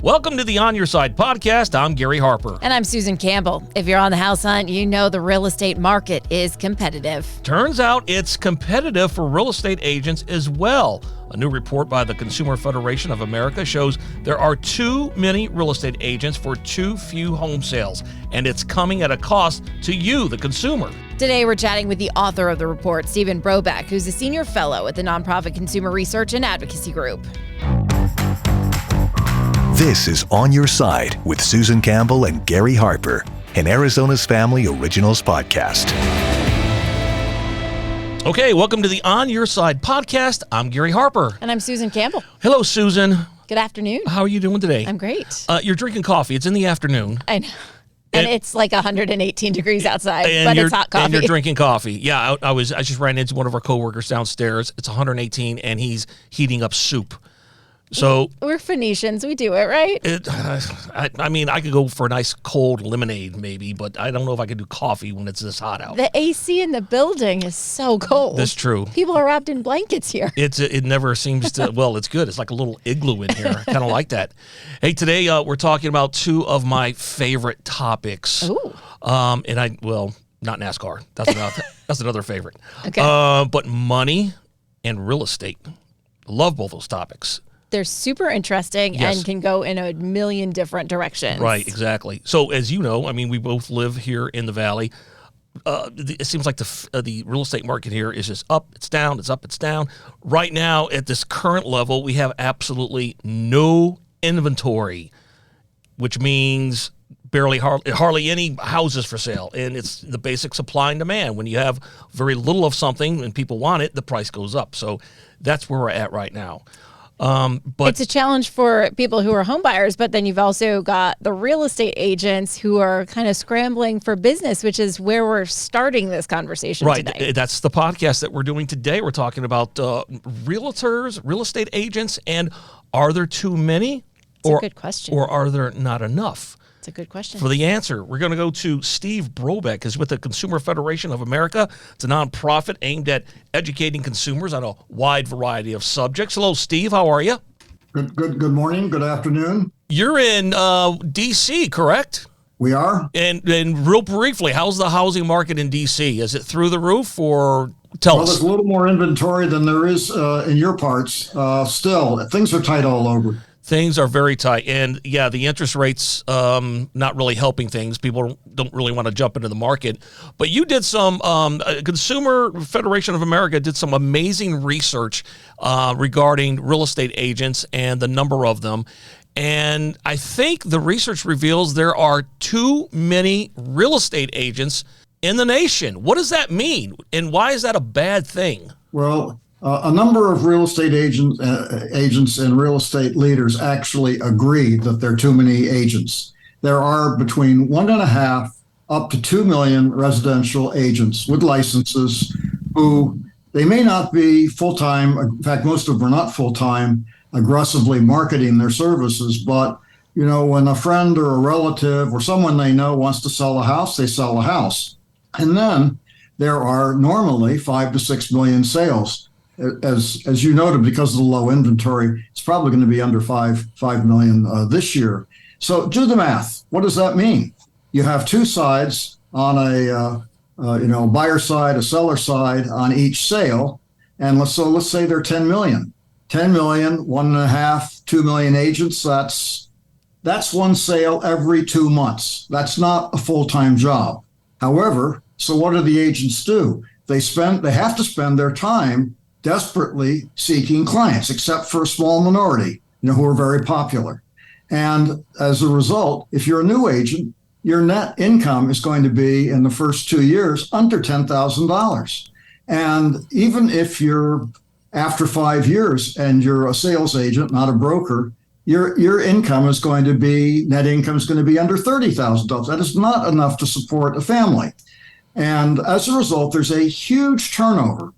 Welcome to the On Your Side podcast. I'm Gary Harper. And I'm Susan Campbell. If you're on the house hunt, you know the real estate market is competitive. Turns out it's competitive for real estate agents as well. A new report by the Consumer Federation of America shows there are too many real estate agents for too few home sales, and it's coming at a cost to you, the consumer. Today, we're chatting with the author of the report, Steven Brobeck, who's a senior fellow at the nonprofit Consumer Research and Advocacy Group. This is On Your Side with Susan Campbell and Gary Harper, an Arizona's Family Originals podcast. Okay, welcome to the On Your Side podcast. I'm Gary Harper. And I'm Susan Campbell. Hello, Susan. Good afternoon. How are you doing today? I'm great. You're drinking coffee. It's in the afternoon. I know. And it's like 118 degrees outside, but it's hot coffee. And you're drinking coffee. Yeah, I just ran into one of our coworkers downstairs. It's 118, and he's heating up soup. So we're Phoenicians. We do it, right? I mean, I could go for a nice cold lemonade maybe, but I don't know if I could do coffee when it's this hot out. The AC in the building is so cold. That's true. People are wrapped in blankets here. It never seems to, well, it's good. It's like a little igloo in here. I kind of like that. Hey, today we're talking about two of my favorite topics. Ooh. Not NASCAR. That's another favorite. Okay. But money and real estate. Love both those topics. They're super interesting Yes. and can go in a million different directions. Right, exactly. So as you know, I mean, we both live here in the Valley. It seems like the real estate market here is just up, it's down, it's up, it's down. Right now, at this current level, we have absolutely no inventory, which means hardly any houses for sale. And it's the basic supply and demand. When you have very little of something and people want it, the price goes up. So that's where we're at right now. But it's a challenge for people who are home buyers, but then you've also got the real estate agents who are kind of scrambling for business, which is where we're starting this conversation today. Right. That's the podcast that we're doing today. We're talking about realtors, real estate agents, and are there too many? It's a good question. Or are there not enough? It's a good question. For the answer, we're going to go to Steve Brobeck, who's with the Consumer Federation of America. It's a nonprofit aimed at educating consumers on a wide variety of subjects. Hello, Steve. How are you? Good morning. Good afternoon. You're in D.C., correct? We are. And real briefly, how's the housing market in D.C.? Is it through the roof, or tell us? There's a little more inventory than there is in your parts. Still, things are tight all over. Things are very tight. And yeah, the interest rates not really helping things. People don't really want to jump into the market. But you did some, Consumer Federation of America did some amazing research regarding real estate agents and the number of them. And I think the research reveals there are too many real estate agents in the nation. What does that mean? And why is that a bad thing? Well, a number of real estate agents and real estate leaders actually agree that there are too many agents. There are between 1.5 up to 2 million residential agents with licenses who they may not be full-time. In fact, most of them are not full-time, aggressively marketing their services. But, you know, when a friend or a relative or someone they know wants to sell a house, they sell a house. And then there are normally 5 to 6 million sales. As you noted, because of the low inventory, it's probably going to be under 5 million this year. So do the math. What does that mean? You have two sides on a buyer side, a seller side on each sale, and let's say they're 10 million. 10 million, 1.5, 2 million agents. That's one sale every 2 months. That's not a full-time job. However, so what do the agents do? They have to spend their time desperately seeking clients, except for a small minority, who are very popular. And as a result, if you're a new agent, your net income is going to be in the first 2 years under $10,000. And even if you're after 5 years and you're a sales agent, not a broker, your income is going to be, net income is going to be under $30,000. That is not enough to support a family. And as a result, there's a huge turnover.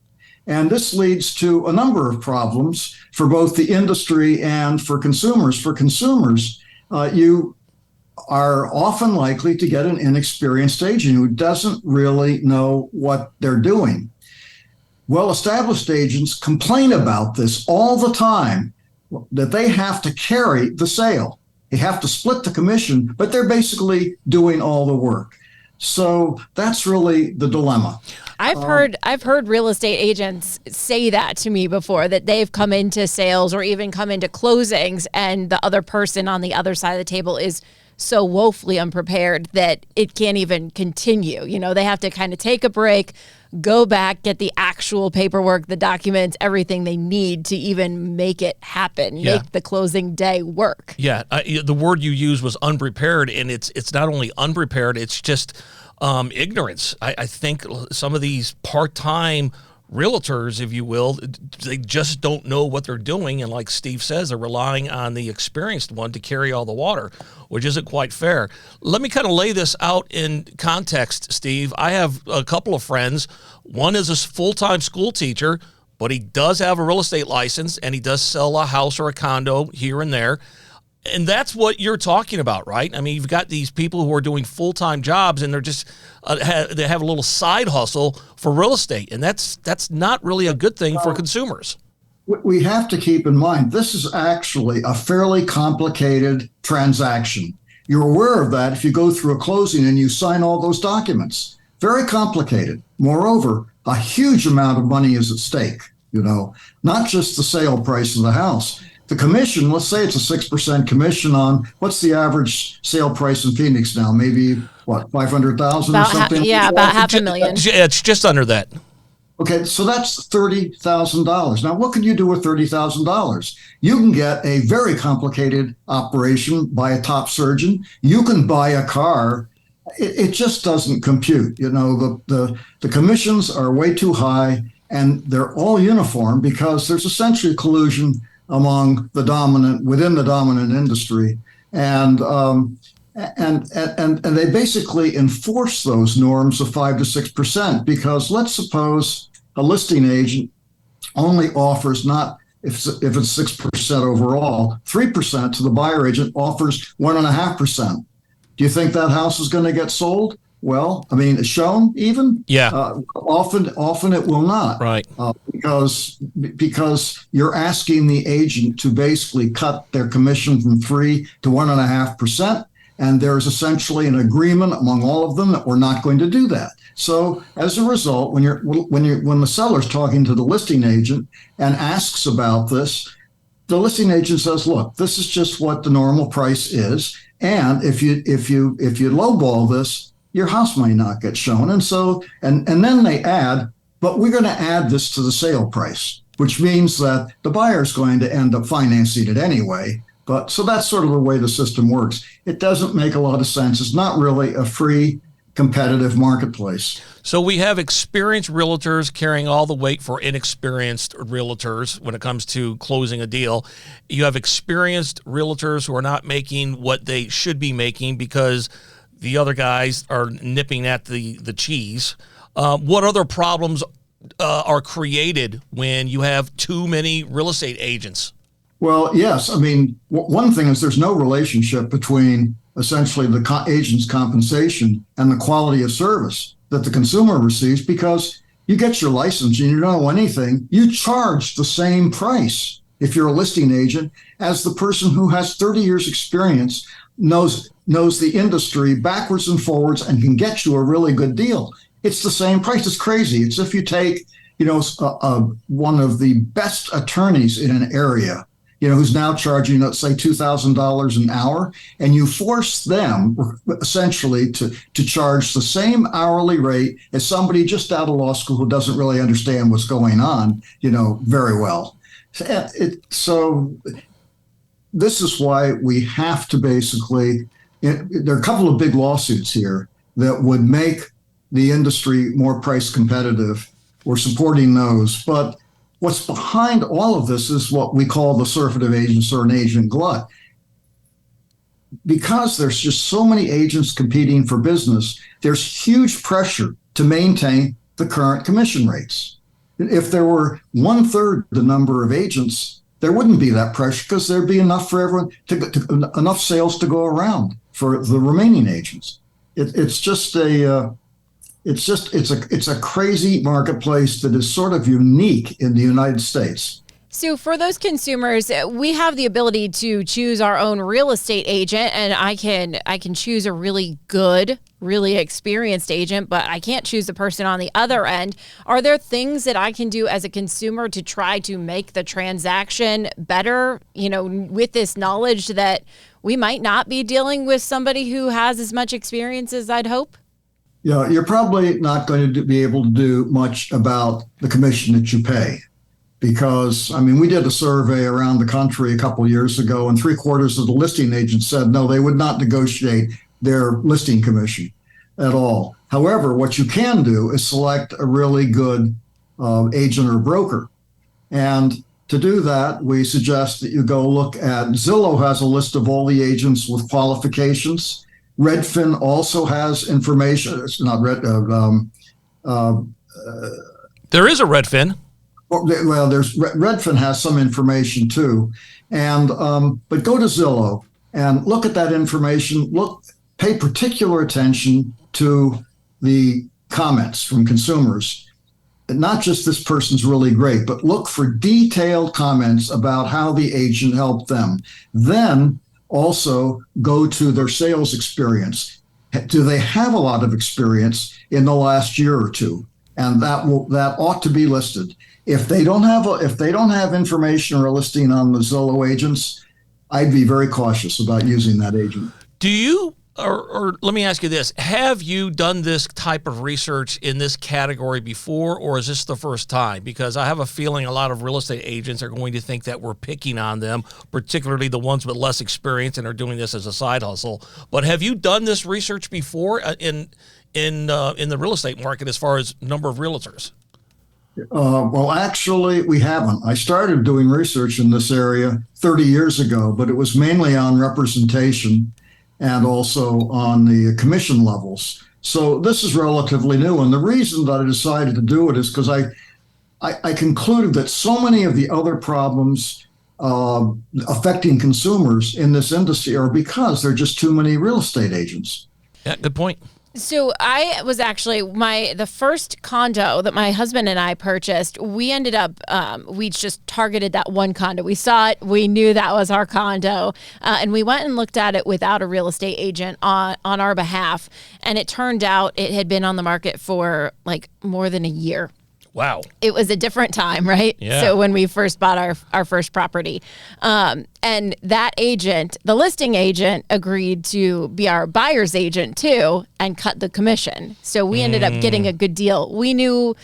And this leads to a number of problems for both the industry and for consumers. For consumers, you are often likely to get an inexperienced agent who doesn't really know what they're doing. Well-established agents complain about this all the time, that they have to carry the sale. They have to split the commission, but they're basically doing all the work. So that's really the dilemma. I've heard real estate agents say that to me before, that they've come into sales or even come into closings, and the other person on the other side of the table is so woefully unprepared that it can't even continue. You know, they have to kind of take a break, go back, get the actual paperwork, the documents, everything they need to even make it happen, make the closing day work. Yeah, the word you used was unprepared, and it's not only unprepared, it's just ignorance. I think some of these part-time realtors, if you will, they just don't know what they're doing. And like Steve says, they're relying on the experienced one to carry all the water, which isn't quite fair. Let me kind of lay this out in context, Steve. I have a couple of friends. One is a full-time school teacher, but he does have a real estate license, and he does sell a house or a condo here and there. And that's what you're talking about, right? I mean, you've got these people who are doing full-time jobs, and they're just they have a little side hustle for real estate, and that's not really a good thing for consumers. We have to keep in mind, this is actually a fairly complicated transaction. You're aware of that if you go through a closing and you sign all those documents. Very complicated. Moreover, a huge amount of money is at stake, not just the sale price of the house. The commission, let's say it's a 6% commission on, what's the average sale price in Phoenix now? Maybe, what, 500,000 or something? About $500,000. It's just under that. Okay, so that's $30,000. Now, what can you do with $30,000? You can get a very complicated operation by a top surgeon. You can buy a car. It just doesn't compute. The commissions are way too high, and they're all uniform because there's essentially collusion within the dominant industry, and they basically enforce those norms of 5 to 6%. Because let's suppose a listing agent only offers, not if it's 6% overall, 3% to the buyer agent, offers 1.5%. Do you think that house is going to get sold? Well, I mean, shown even? Yeah. Often it will not. Right. Because you're asking the agent to basically cut their commission from 3 to 1.5%. And there's essentially an agreement among all of them that we're not going to do that. So as a result, when the seller's talking to the listing agent and asks about this, the listing agent says, look, this is just what the normal price is. And if you lowball this, your house might not get shown. And so, and then they add, but we're going to add this to the sale price, which means that the buyer's going to end up financing it anyway. But so that's sort of the way the system works. It doesn't make a lot of sense. It's not really a free, competitive marketplace. So we have experienced realtors carrying all the weight for inexperienced realtors when it comes to closing a deal. You have experienced realtors who are not making what they should be making because the other guys are nipping at the cheese. What other problems are created when you have too many real estate agents? Well, yes. I mean, one thing is there's no relationship between essentially the agent's compensation and the quality of service that the consumer receives, because you get your license and you don't know anything. You charge the same price if you're a listing agent as the person who has 30 years experience, knows the industry backwards and forwards, and can get you a really good deal. It's the same price. It's crazy. It's if you take, one of the best attorneys in an area, who's now charging, let's say, $2,000 an hour, and you force them essentially to charge the same hourly rate as somebody just out of law school who doesn't really understand what's going on, very well. So this is why we have to basically, there are a couple of big lawsuits here that would make the industry more price competitive. We're supporting those. But what's behind all of this is what we call the surfeited agents, or an agent glut. Because there's just so many agents competing for business, there's huge pressure to maintain the current commission rates. If there were 1/3 the number of agents, there wouldn't be that pressure, because there'd be enough for everyone enough sales to go around for the remaining agents. It's a crazy marketplace that is sort of unique in the United States. So for those consumers, we have the ability to choose our own real estate agent, and I can choose a really good, really experienced agent, but I can't choose the person on the other end. Are there things that I can do as a consumer to try to make the transaction better, with this knowledge that we might not be dealing with somebody who has as much experience as I'd hope? Yeah, you're probably not going to be able to do much about the commission that you pay. Because, we did a survey around the country a couple of years ago, and 3/4 of the listing agents said no, they would not negotiate their listing commission at all. However, what you can do is select a really good agent or broker. And to do that, we suggest that you go look at Zillow has a list of all the agents with qualifications. Redfin also has information. It's not Red. There is a Redfin. Well, Redfin has some information too, and but go to Zillow and look at that information. Pay particular attention to the comments from consumers. Not just this person's really great, but look for detailed comments about how the agent helped them. Then also go to their sales experience. Do they have a lot of experience in the last year or two? And that ought to be listed. If they don't have information or a listing on the Zillow agents, I'd be very cautious about using that agent. Do you, or let me ask you this, have you done this type of research in this category before, or is this the first time? Because I have a feeling a lot of real estate agents are going to think that we're picking on them, particularly the ones with less experience and are doing this as a side hustle. But have you done this research before in the real estate market as far as number of realtors? Well, actually, we haven't. I started doing research in this area 30 years ago, but it was mainly on representation and also on the commission levels. So this is relatively new. And the reason that I decided to do it is because I concluded that so many of the other problems affecting consumers in this industry are because there are just too many real estate agents. Yeah, good point. So I was actually the first condo that my husband and I purchased. We ended up we just targeted that one condo. We saw it. We knew that was our condo, and we went and looked at it without a real estate agent on our behalf. And it turned out it had been on the market for like more than a year. Wow. It was a different time, right? Yeah. So when we first bought our first property, and that agent, the listing agent, agreed to be our buyer's agent too and cut the commission. So we ended up getting a good deal. We knew,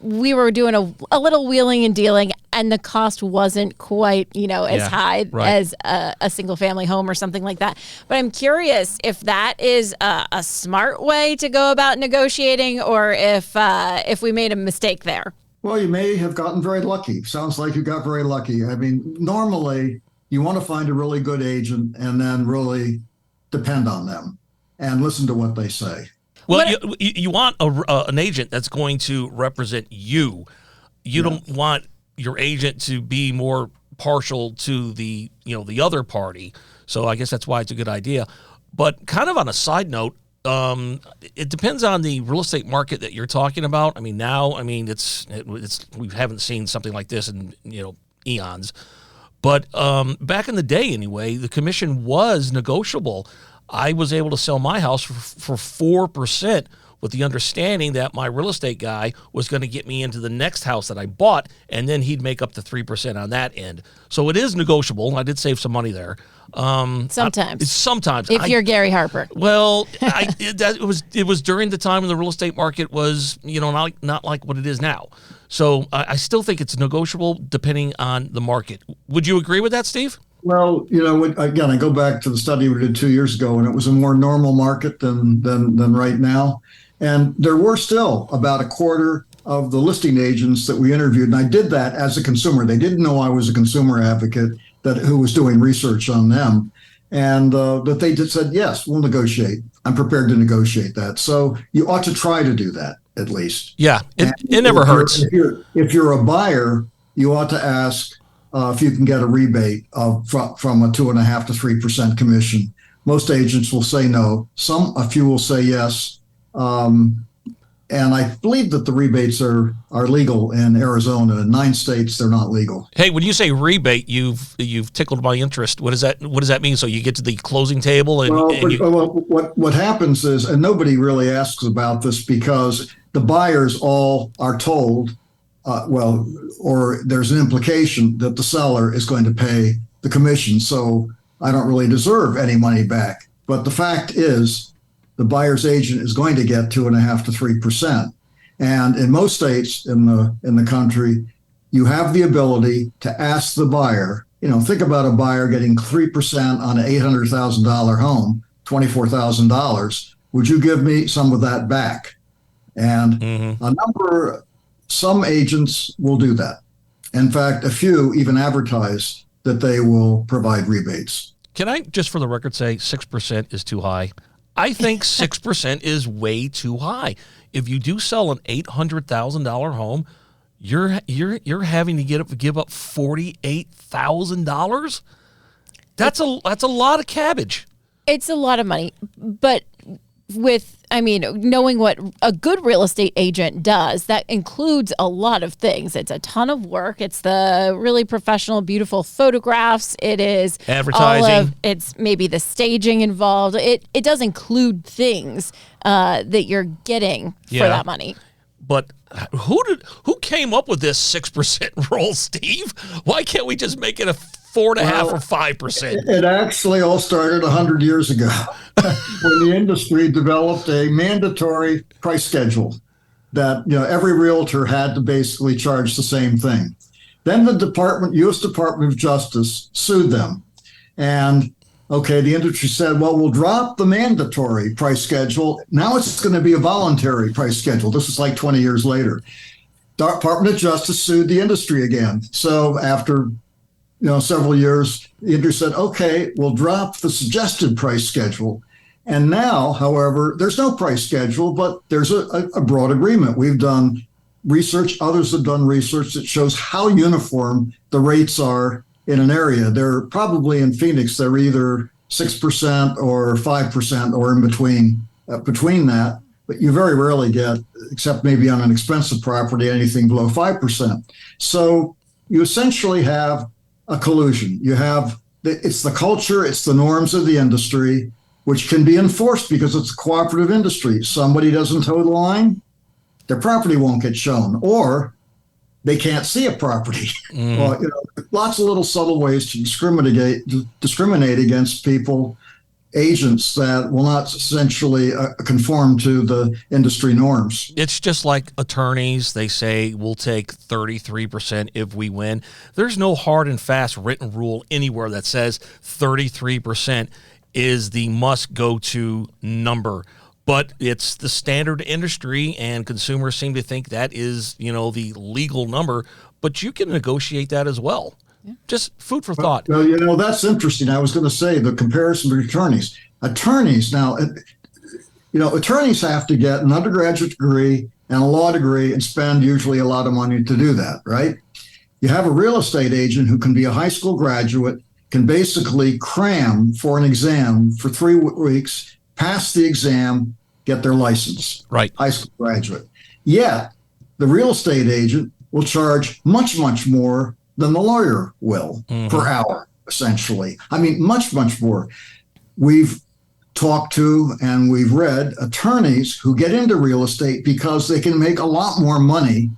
we were doing a little wheeling and dealing, and the cost wasn't quite, as high as a single family home or something like that. But I'm curious if that is a smart way to go about negotiating, or if we made a mistake there. Well, you may have gotten very lucky. Sounds like you got very lucky. Normally you want to find a really good agent and then really depend on them and listen to what they say. Well, you want an agent that's going to represent you. You don't want your agent to be more partial to the other party. So I guess that's why it's a good idea. But kind of on a side note, it depends on the real estate market that you're talking about. Now, it's we haven't seen something like this in eons. But back in the day, anyway, the commission was negotiable. I was able to sell my house for 4% with the understanding that my real estate guy was going to get me into the next house that I bought, and then he'd make up the 3% on that end. So it is negotiable. I did save some money there. Sometimes. If you're Gary Harper. Well, it was during the time when the real estate market was, not like what it is now. So I still think it's negotiable depending on the market. Would you agree with that, Steve? Well, again, I go back to the study we did 2 years ago, and it was a more normal market than right now. And there were still about a quarter of the listing agents that we interviewed, and I did that as a consumer. They didn't know I was a consumer advocate who was doing research on them, and that they just said, yes, we'll negotiate. I'm prepared to negotiate that. So you ought to try to do that at least. Yeah, it never hurts. If you're a buyer, you ought to ask if you can get a rebate from a 2.5% to 3% commission. Most agents will say no. A few will say yes. and I believe that the rebates are legal in Arizona. In 9 states, they're not legal. Hey, when you say rebate, you've tickled my interest. What does that mean? So you get to the closing table and, what happens is, and nobody really asks about this because the buyers all are told, or there's an implication that the seller is going to pay the commission. So I don't really deserve any money back. But the fact is, the buyer's agent is going to get 2.5% to 3%. And in most states in the country, you have the ability to ask the buyer, think about a buyer getting 3% on an $800,000 home, $24,000. Would you give me some of that back? And some agents will do that. In fact, a few even advertise that they will provide rebates. Can I, just for the record, say 6% is too high? I think 6% is way too high. If you do sell an $800,000 home, you're having to give up $48,000. That's a lot of cabbage. It's a lot of money, but knowing what a good real estate agent does, that includes a lot of things. It's a ton of work. It's the really professional, beautiful photographs. It is advertising. It's maybe the staging involved. It does include things that you're getting for that money. But who came up with this 6% rule, Steve? Why can't we just make it a 4.5 or 5%? It actually all started 100 years ago when the industry developed a mandatory price schedule that every realtor had to basically charge the same thing. Then the U.S. Department of Justice sued them, and the industry said, well, we'll drop the mandatory price schedule. Now it's going to be a voluntary price schedule. This is like 20 years later. Department of Justice sued the industry again. So after several years, the industry said, okay, we'll drop the suggested price schedule. And now, however, there's no price schedule, but there's a broad agreement. We've done research, others have done research that shows how uniform the rates are in an area. They're probably in Phoenix, they're either 6% or 5% or in between that. But you very rarely get, except maybe on an expensive property, anything below 5%. So you essentially have a collusion. It's the culture, it's the norms of the industry, which can be enforced because it's a cooperative industry. Somebody doesn't toe the line, their property won't get shown, or they can't see a property. Well, lots of little subtle ways to discriminate against people, agents that will not essentially conform to the industry norms. It's just like attorneys. They say we'll take 33% if we win. There's no hard and fast written rule anywhere that says 33% is the must-go-to number. But it's the standard industry, and consumers seem to think that is, the legal number. But you can negotiate that as well. Yeah. Just food for thought. Well, that's interesting. I was going to say the comparison to attorneys. Attorneys have to get an undergraduate degree and a law degree and spend usually a lot of money to do that, right? You have a real estate agent who can be a high school graduate, can basically cram for an exam for 3 weeks, pass the exam, get their license. Right. High school graduate. Yet, the real estate agent will charge much, much more than the lawyer will per hour, essentially. I mean, much, much more. We've talked to and we've read attorneys who get into real estate because they can make a lot more money,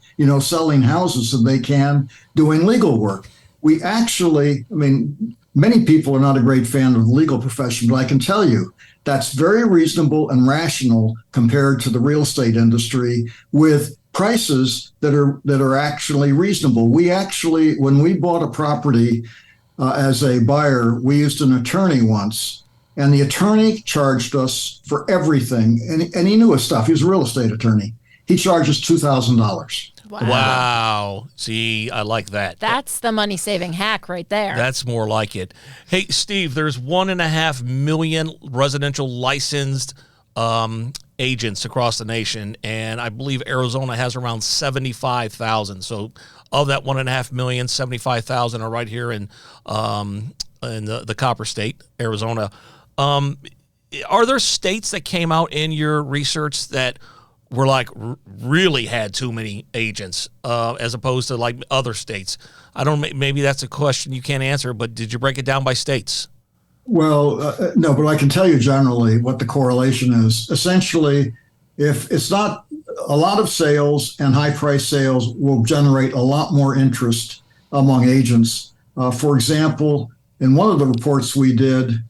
selling houses than they can doing legal work. We actually, many people are not a great fan of the legal profession, but I can tell you that's very reasonable and rational compared to the real estate industry with prices that are actually reasonable. We actually, when we bought a property as a buyer, we used an attorney once, and the attorney charged us for everything, and he knew his stuff. He was a real estate attorney. He charged us $2,000. Wow. See, I like that. That's the money-saving hack right there. That's more like it. Hey, Steve, there's 1.5 million residential licensed agents across the nation, and I believe Arizona has around 75,000. So of that 1.5 million, 75,000 are right here in the Copper State, Arizona. Are there states that came out in your research that were like really had too many agents as opposed to like other states? I don't. Maybe that's a question you can't answer, but did you break it down by states? Well, no, but I can tell you generally what the correlation is. Essentially, if it's not a lot of sales and high price sales will generate a lot more interest among agents. For example, in one of the reports we did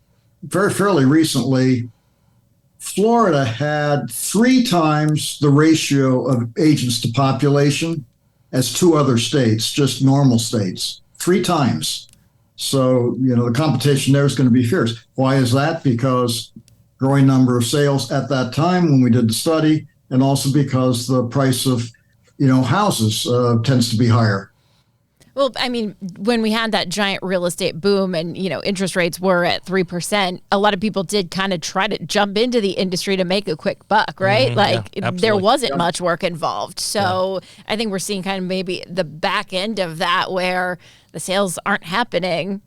fairly recently, Florida had 3 times the ratio of agents to population as 2 other states, just normal states, 3 times. So, the competition there is going to be fierce. Why is that? Because growing number of sales at that time when we did the study, and also because the price of, houses tends to be higher. Well, I mean, when we had that giant real estate boom and, interest rates were at 3%, a lot of people did kind of try to jump into the industry to make a quick buck, right? There wasn't much work involved. So I think we're seeing kind of maybe the back end of that where the sales aren't happening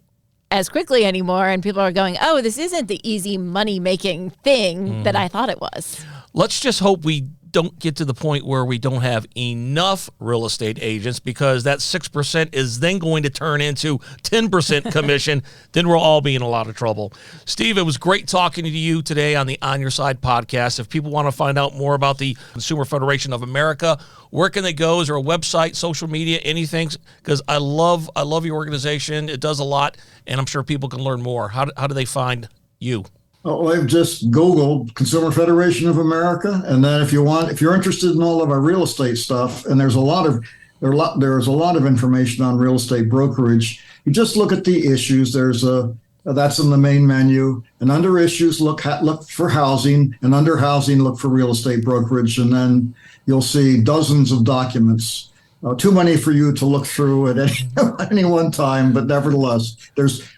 as quickly anymore. And people are going, oh, this isn't the easy money-making thing that I thought it was. Let's just hope we don't get to the point where we don't have enough real estate agents, because that 6% is then going to turn into 10% commission. Then we'll all be in a lot of trouble. Steve, it was great talking to you today on the On Your Side podcast. If people want to find out more about the Consumer Federation of America, where can they go? Is there a website, social media, anything? Because I love your organization. It does a lot, and I'm sure people can learn more. How do they find you? Oh, I've just Googled Consumer Federation of America, and then if you're interested in all of our real estate stuff, and there's a lot of information on real estate brokerage. You just look at the issues. That's in the main menu, and under issues look for housing, and under housing look for real estate brokerage, and then you'll see dozens of documents. Too many for you to look through at any one time, but nevertheless,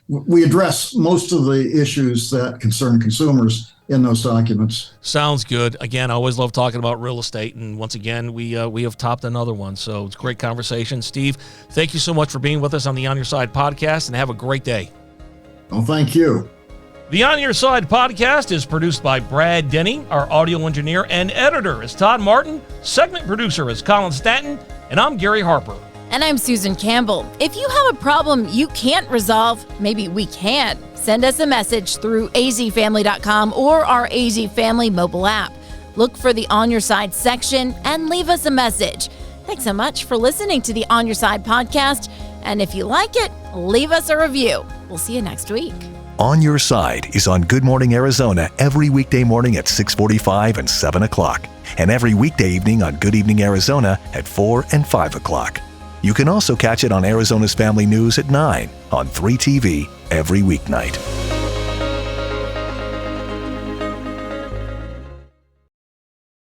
we address most of the issues that concern consumers in those documents. Sounds good. Again, I always love talking about real estate, and once again, we have topped another one, so it's a great conversation. Steve, thank you so much for being with us on the On Your Side podcast, and have a great day. Well, thank you. The On Your Side podcast is produced by Brad Denny. Our audio engineer and editor is Todd Martin. Segment producer is Colin Stanton. And I'm Gary Harper. And I'm Susan Campbell. If you have a problem you can't resolve, maybe we can. Send us a message through azfamily.com or our AZ Family mobile app. Look for the On Your Side section and leave us a message. Thanks so much for listening to the On Your Side podcast. And if you like it, leave us a review. We'll see you next week. On Your Side is on Good Morning Arizona every weekday morning at 6:45 and 7 o'clock, and every weekday evening on Good Evening Arizona at 4 and 5 o'clock. You can also catch it on Arizona's Family News at 9 on 3TV every weeknight.